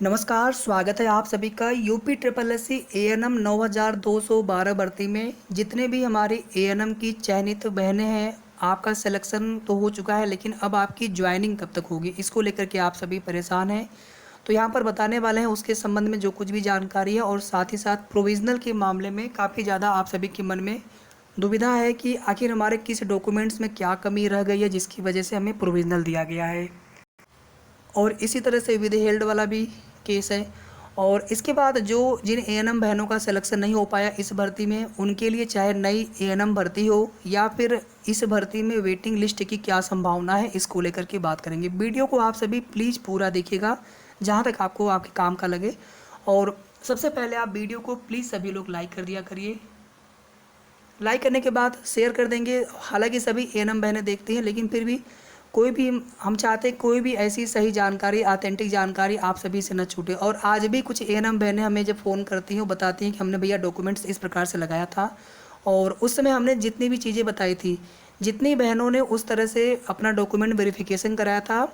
नमस्कार, स्वागत है आप सभी का UP triple S C ANM 9212 भर्ती में। जितने भी हमारी ANM की चयनित बहनें हैं, आपका सिलेक्शन तो हो चुका है, लेकिन अब आपकी ज्वाइनिंग कब तक होगी, इसको लेकर के आप सभी परेशान हैं। तो यहाँ पर बताने वाले हैं उसके संबंध में जो कुछ भी जानकारी है, और साथ ही साथ प्रोविज़नल के मामले में काफ़ी ज़्यादा आप सभी के मन में दुविधा है कि आखिर हमारे किस डॉक्यूमेंट्स में क्या कमी रह गई है जिसकी वजह से हमें प्रोविज़नल दिया गया है। और इसी तरह से विद हेल्ड वाला भी केस है। और इसके बाद जो जिन ANM बहनों का सिलेक्शन नहीं हो पाया इस भर्ती में, उनके लिए चाहे नई ANM भर्ती हो या फिर इस भर्ती में वेटिंग लिस्ट की क्या संभावना है, इसको लेकर के बात करेंगे। वीडियो को आप सभी प्लीज़ पूरा देखिएगा जहाँ तक आपको आपके काम का लगे। और सबसे पहले आप वीडियो को प्लीज़ सभी लोग लाइक कर दिया करिए। लाइक करने के बाद शेयर कर देंगे। हालांकि सभी ANM बहनें देखती हैं, लेकिन फिर भी कोई भी हम चाहते हैं कोई भी ऐसी सही जानकारी, ऑथेंटिक जानकारी आप सभी से न छूटे। और आज भी कुछ ANM बहनें हमें जब फ़ोन करती हैं, वो बताती हैं कि हमने भैया डॉक्यूमेंट्स इस प्रकार से लगाया था, और उस समय हमने जितनी भी चीज़ें बताई थी, जितनी बहनों ने उस तरह से अपना डॉक्यूमेंट वेरिफिकेशन कराया था,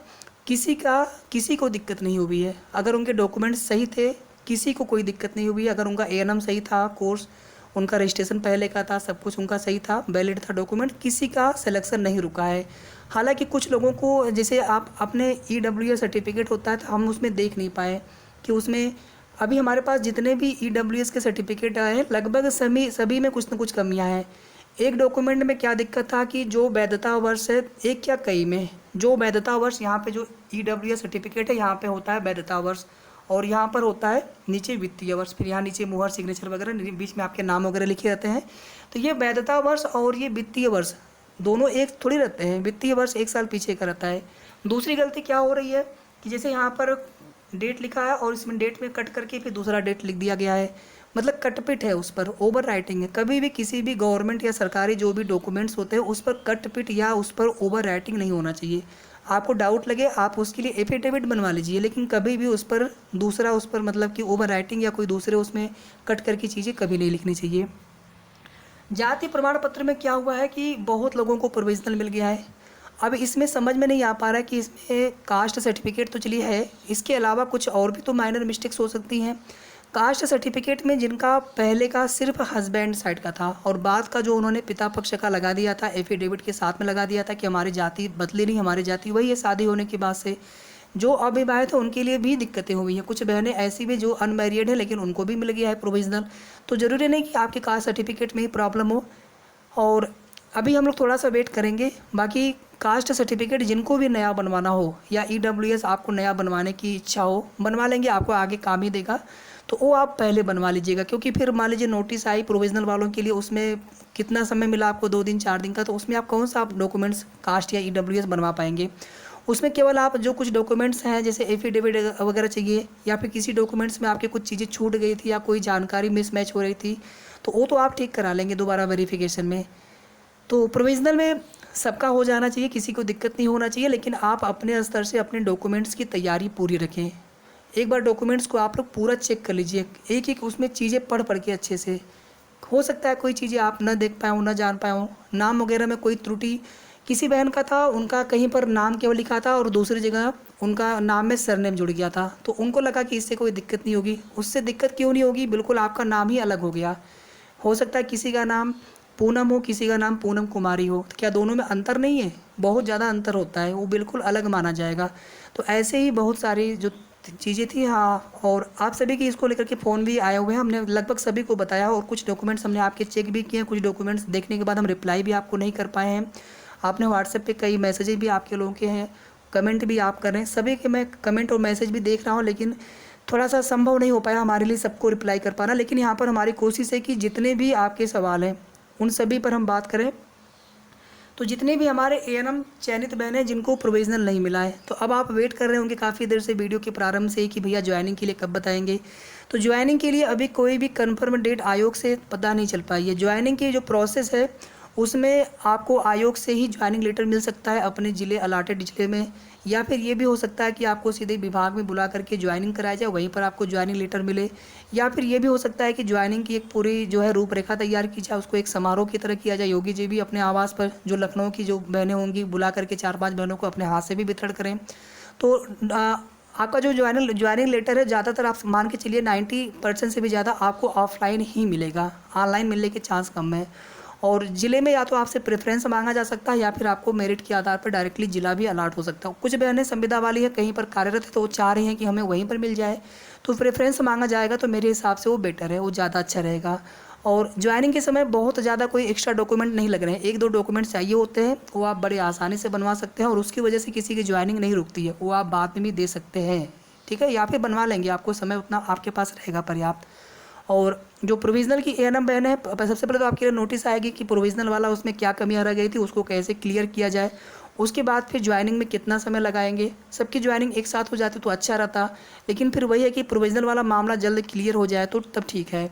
किसी को दिक्कत नहीं हुई है। अगर उनके डॉक्यूमेंट सही थे, किसी को कोई दिक्कत नहीं हुई। अगर उनका ANM सही था, कोर्स उनका रजिस्ट्रेशन पहले का था, सब कुछ उनका सही था, वैलिड था डॉक्यूमेंट, किसी का सिलेक्शन नहीं रुका है। हालांकि कुछ लोगों को, जैसे आप अपने EWS सर्टिफिकेट होता है, तो हम उसमें देख नहीं पाए कि उसमें अभी हमारे पास जितने भी EWS के सर्टिफिकेट आए हैं, लगभग सभी में कुछ न कुछ कमियां हैं। एक डॉक्यूमेंट में क्या दिक्कत था कि जो वैधता वर्ष है, एक क्या कई में, जो वैधता वर्ष यहाँ पे जो EWS सर्टिफिकेट है, यहाँ पे होता है वैधता वर्ष, और यहाँ पर होता है नीचे वित्तीय वर्ष। फिर यहाँ नीचे मुहर, सिग्नेचर वगैरह, बीच में आपके नाम वगैरह लिखे रहते हैं। तो ये वैधता वर्ष और ये वित्तीय वर्ष दोनों एक थोड़ी रहते हैं। वित्तीय वर्ष एक साल पीछे का रहता है। दूसरी गलती क्या हो रही है कि जैसे यहाँ पर डेट लिखा है और इसमें डेट में कट करके फिर दूसरा डेट लिख दिया गया है, मतलब कटपिट है, उस पर ओवर राइटिंग है। कभी भी किसी भी गवर्नमेंट या सरकारी जो भी डॉक्यूमेंट्स होते हैं, उस पर कटपिट या उस पर ओवर राइटिंग नहीं होना चाहिए। आपको डाउट लगे, आप उसके लिए एफिडेविट बनवा लीजिए, लेकिन कभी भी उस पर दूसरा, उस पर मतलब कि ओवर राइटिंग या कोई दूसरे उसमें कट करके चीज़ें कभी नहीं लिखनी चाहिए। जाति प्रमाण पत्र में क्या हुआ है कि बहुत लोगों को प्रोविजनल मिल गया है। अब इसमें समझ में नहीं आ पा रहा है कि इसमें कास्ट सर्टिफिकेट तो चलिए है, इसके अलावा कुछ और भी तो माइनर मिस्टेक्स हो सकती हैं। कास्ट सर्टिफिकेट में जिनका पहले का सिर्फ हस्बैंड साइड का था और बाद का जो उन्होंने पिता पक्ष का लगा दिया था, एफिडेविट के साथ में लगा दिया था कि हमारी जाति बदली नहीं, हमारी जाति वही है शादी होने के बाद से। जो अविवाहित है उनके लिए भी दिक्कतें हुई हैं। कुछ बहनें ऐसी भी जो अनमैरिड है, लेकिन उनको भी मिल गया है प्रोविजनल। तो ज़रूरी नहीं कि आपके कास्ट सर्टिफिकेट में ही प्रॉब्लम हो। और अभी हम लोग थोड़ा सा वेट करेंगे। बाकी कास्ट सर्टिफिकेट जिनको भी नया बनवाना हो या EWS आपको नया बनवाने की इच्छा हो, बनवा लेंगे, आपको आगे काम ही देगा। तो वो आप पहले बनवा लीजिएगा, क्योंकि फिर मान लीजिए नोटिस आई प्रोविजनल वालों के लिए, उसमें कितना समय मिला आपको, 2 दिन 4 दिन का, तो उसमें आप कौन सा आप डॉक्यूमेंट्स कास्ट या EWS बनवा पाएंगे। उसमें केवल आप जो कुछ डॉक्यूमेंट्स हैं, जैसे एफिडेविट वगैरह चाहिए, या फिर किसी डॉक्यूमेंट्स में आपके कुछ चीज़ें छूट गई थी या कोई जानकारी मिसमैच हो रही थी, तो वो तो आप ठीक करा लेंगे दोबारा वेरिफिकेशन में। तो प्रोविजनल में सबका हो जाना चाहिए, किसी को दिक्कत नहीं होना चाहिए, लेकिन आप अपने स्तर से अपने डॉक्यूमेंट्स की तैयारी पूरी रखें। एक बार डॉक्यूमेंट्स को आप लोग पूरा चेक कर लीजिए, एक एक उसमें चीज़ें पढ़ के अच्छे से। हो सकता है कोई चीज़ें आप न देख पाए हो, न जान पाए हो। नाम वगैरह में कोई त्रुटि किसी बहन का था, उनका कहीं पर नाम केवल लिखा था और दूसरी जगह उनका नाम में सरनेम जुड़ गया था, तो उनको लगा कि इससे कोई दिक्कत नहीं होगी। उससे दिक्कत क्यों नहीं होगी, बिल्कुल आपका नाम ही अलग हो गया। हो सकता है किसी का नाम पूनम हो, किसी का नाम पूनम कुमारी हो, तो क्या दोनों में अंतर नहीं है? बहुत ज़्यादा अंतर होता है, वो बिल्कुल अलग माना जाएगा। तो ऐसे ही बहुत सारी जो चीज़ें थी। हाँ, और आप सभी की इसको लेकर के फ़ोन भी आए हुए हैं, हमने लगभग सभी को बताया, और कुछ डॉक्यूमेंट्स हमने आपके चेक भी किए हैं। कुछ डॉक्यूमेंट्स देखने के बाद हम रिप्लाई भी आपको नहीं कर पाए हैं। आपने व्हाट्सएप पे कई मैसेजेस भी आपके लोगों के हैं, कमेंट भी आप कर रहे हैं, सभी के मैं कमेंट और मैसेज भी देख रहा हूँ, लेकिन थोड़ा सा संभव नहीं हो पाया हमारे लिए सबको रिप्लाई कर पाना। लेकिन यहाँ पर हमारी कोशिश है कि जितने भी आपके सवाल हैं उन सभी पर हम बात करें। तो जितने भी हमारे ANM चयनित बहनें जिनको प्रोविजनल नहीं मिला है, तो अब आप वेट कर रहे होंगे काफ़ी देर से वीडियो के प्रारंभ से ही कि भैया ज्वाइनिंग के लिए कब बताएंगे। तो ज्वाइनिंग के लिए अभी कोई भी कन्फर्म डेट आयोग से पता नहीं चल पाई है। ज्वाइनिंग की जो प्रोसेस है उसमें आपको आयोग से ही ज्वाइनिंग लेटर मिल सकता है अपने ज़िले, अलाटेड ज़िले में, या फिर ये भी हो सकता है कि आपको सीधे विभाग में बुला करके ज्वाइनिंग कराया जाए, वहीं पर आपको ज्वाइनिंग लेटर मिले। या फिर ये भी हो सकता है कि ज्वाइनिंग की एक पूरी जो है रूपरेखा तैयार की जाए, उसको एक समारोह की तरह किया जाए। योगी जी भी अपने आवास पर जो लखनऊ की जो बहनें होंगी बुला करके 4-5 बहनों को अपने हाथ से भी वितरण करें। तो आपका जो ज्वाइनिंग लेटर है ज़्यादातर आप मान के चलिए 90% से भी ज़्यादा आपको ऑफलाइन ही मिलेगा, ऑनलाइन मिलने के चांस कम है। और ज़िले में या तो आपसे प्रेफरेंस मांगा जा सकता है या फिर आपको मेरिट के आधार पर डायरेक्टली ज़िला भी अलॉट हो सकता है। कुछ बहनें संविदा वाली है, कहीं पर कार्यरत है, तो वो चाह रही हैं कि हमें वहीं पर मिल जाए, तो प्रेफरेंस मांगा जाएगा तो मेरे हिसाब से वो बेटर है, वो ज़्यादा अच्छा रहेगा। और ज्वाइनिंग के समय बहुत ज़्यादा कोई एक्स्ट्रा डॉक्यूमेंट नहीं लग रहे हैं, 1-2 डॉक्यूमेंट चाहिए होते हैं, वो आप बड़े आसानी से बनवा सकते हैं और उसकी वजह से किसी की ज्वाइनिंग नहीं रुकती है, वो आप बाद में भी दे सकते हैं, ठीक है, या फिर बनवा लेंगे, आपको समय उतना आपके पास रहेगा पर्याप्त। और जो प्रोविज़नल की एएनएम बहन है, सबसे पहले तो आपके लिए नोटिस आएगी कि प्रोविज़नल वाला उसमें क्या कमियाँ रह गई थी, उसको कैसे क्लियर किया जाए। उसके बाद फिर ज्वाइनिंग में कितना समय लगाएंगे, सबकी ज्वाइनिंग एक साथ हो जाती तो अच्छा रहता, लेकिन फिर वही है कि प्रोविज़नल वाला मामला जल्द क्लियर हो जाए तो तब ठीक है।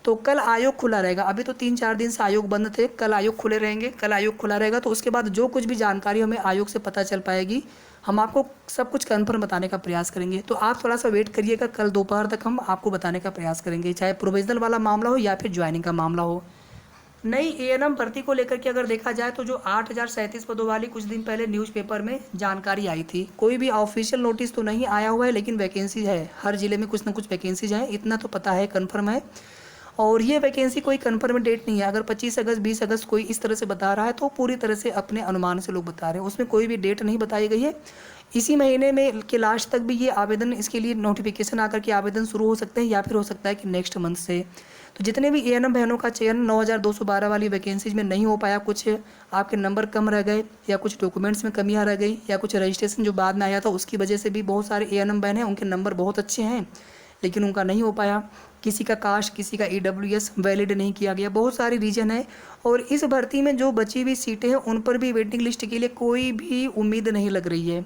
तो कल आयोग खुला रहेगा, अभी तो 3-4 दिन से आयोग बंद थे, कल आयोग खुले रहेंगे, कल आयोग खुला रहेगा तो उसके बाद जो कुछ भी जानकारी हमें आयोग से पता चल पाएगी, हम आपको सब कुछ कन्फर्म बताने का प्रयास करेंगे। तो आप थोड़ा सा वेट करिएगा, कल दोपहर तक हम आपको बताने का प्रयास करेंगे, चाहे प्रोविजनल वाला मामला हो या फिर ज्वाइनिंग का मामला हो। नई एएनएम भर्ती को लेकर के अगर देखा जाए तो जो 8,037 पदों वाली कुछ दिन पहले न्यूज़पेपर में जानकारी आई थी, कोई भी ऑफिशियल नोटिस तो नहीं आया हुआ है, लेकिन वैकेंसी है, हर जिले में कुछ ना कुछ वैकेंसीज हैं, इतना तो पता है, कन्फर्म है। और ये वैकेंसी कोई कन्फर्म डेट नहीं है, अगर 25 अगस्त 20 अगस्त कोई इस तरह से बता रहा है तो पूरी तरह से अपने अनुमान से लोग बता रहे हैं, उसमें कोई भी डेट नहीं बताई गई है। इसी महीने में के लास्ट तक भी ये आवेदन, इसके लिए नोटिफिकेशन आकर के आवेदन शुरू हो सकते हैं या फिर हो सकता है कि नेक्स्ट मंथ से। तो जितने भी एएनएम बहनों का चयन 9,212 वाली वैकेंसीज में नहीं हो पाया, कुछ आपके नंबर कम रह गए या कुछ डॉक्यूमेंट्स में कमियां रह गई या कुछ रजिस्ट्रेशन जो बाद में आया था उसकी वजह से भी बहुत सारे एएनएम बहन हैं, उनके नंबर बहुत अच्छे हैं लेकिन उनका नहीं हो पाया, किसी का कास्ट, किसी का ईडब्ल्यूएस वैलिड नहीं किया गया, बहुत सारी रीजन है। और इस भर्ती में जो बची हुई सीटें हैं उन पर भी वेटिंग लिस्ट के लिए कोई भी उम्मीद नहीं लग रही है,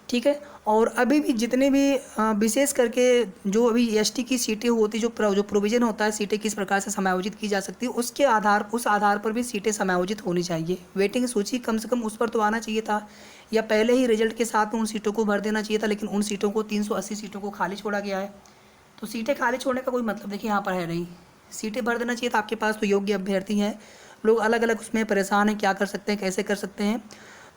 ठीक है। और अभी भी जितने भी विशेष करके जो अभी एसटी की सीटें होती, जो प्रोविज़न होता है सीटें किस प्रकार से समायोजित की जा सकती है, उस आधार पर भी सीटें समायोजित होनी चाहिए। वेटिंग सूची कम से कम उस पर तो आना चाहिए था, या पहले ही रिजल्ट के साथ में उन सीटों को भर देना चाहिए था, लेकिन उन सीटों को 380 सीटों को खाली छोड़ा गया है। तो सीटें खाली छोड़ने का कोई मतलब देखिए यहाँ पर है नहीं, सीटें भर देना चाहिए था, आपके पास तो योग्य अभ्यर्थी हैं, लोग अलग अलग उसमें परेशान हैं, क्या कर सकते हैं, कैसे कर सकते हैं।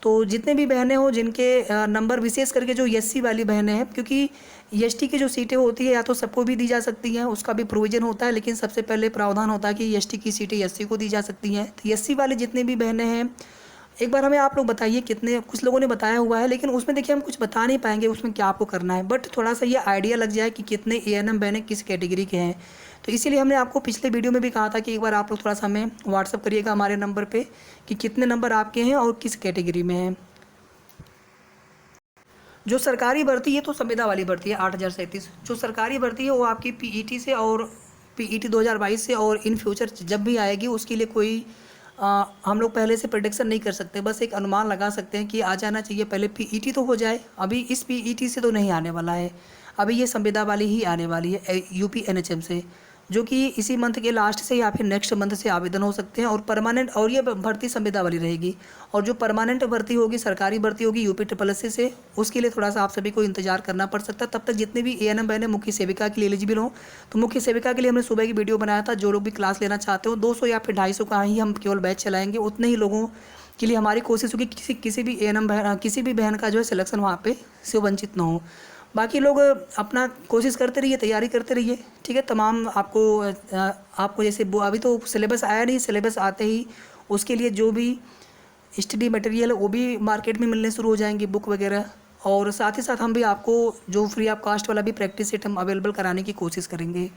तो जितने भी बहनें हो जिनके नंबर, विशेष करके जो एससी वाली बहनें हैं, क्योंकि एसटी की जो सीटें होती है या तो सबको भी दी जा सकती हैं, उसका भी प्रोविज़न होता है, लेकिन सबसे पहले प्रावधान होता है कि एसटी की सीटें एससी को दी जा सकती हैं। तो एससी वाले जितने भी बहनें हैं, एक बार हमें आप लोग बताइए कितने, कुछ लोगों ने बताया हुआ है लेकिन उसमें देखिए हम कुछ बता नहीं पाएंगे उसमें क्या आपको करना है, बट थोड़ा सा ये आइडिया लग जाए कि कितने एएनएम बहनें किस कैटेगरी के हैं। तो इसीलिए हमने आपको पिछले वीडियो में भी कहा था कि एक बार आप लोग थोड़ा सा हमें व्हाट्सअप करिएगा हमारे नंबर पे कि कितने नंबर आपके हैं और किस कैटेगरी में हैं। जो सरकारी भर्ती है तो संविदा वाली भर्ती है 8,037, जो सरकारी भर्ती है वो आपकी पीईटी से और पीईटी 2022 से और इन फ्यूचर जब भी आएगी उसके लिए कोई हम लोग पहले से प्रेडिक्शन नहीं कर सकते, बस एक अनुमान लगा सकते हैं कि आ जाना चाहिए, पहले पीईटी तो हो जाए, अभी इस पीईटी से तो नहीं आने वाला है, अभी ये संविदा वाली ही आने वाली है यूपी एनएचएम से, जो कि इसी मंथ के लास्ट से या फिर नेक्स्ट मंथ से आवेदन हो सकते हैं। और परमानेंट, और ये भर्ती संविदा वाली रहेगी, और जो परमानेंट भर्ती होगी, सरकारी भर्ती होगी यूपी SSS से, उसके लिए थोड़ा सा आप सभी को इंतजार करना पड़ सकता है। तब तक जितने भी एएनएम बहनें मुख्य सेविका के लिए एलिजिबल हो, तो मुख्य सेविका के लिए हमने सुबह की वीडियो बनाया था, जो लोग भी क्लास लेना चाहते हो 200 या फिर 250 का ही हम केवल बैच चलाएंगे, उतने ही लोगों के लिए हमारी कोशिश होगी किसी भी एएनएम बहन, किसी भी बहन का जो है सिलेक्शन वहाँ पे से वंचित ना हो। बाकी लोग अपना कोशिश करते रहिए, तैयारी करते रहिए, ठीक है। तमाम आपको जैसे अभी तो सिलेबस आया नहीं, सिलेबस आते ही उसके लिए जो भी स्टडी मटेरियल है वो भी मार्केट में मिलने शुरू हो जाएंगे, बुक वगैरह, और साथ ही साथ हम भी आपको जो फ्री ऑफ कास्ट वाला भी प्रैक्टिस सेट हम अवेलेबल कराने की कोशिश करेंगे।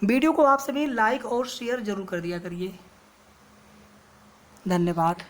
वीडियो को आप सभी लाइक और शेयर जरूर कर दिया करिए। धन्यवाद।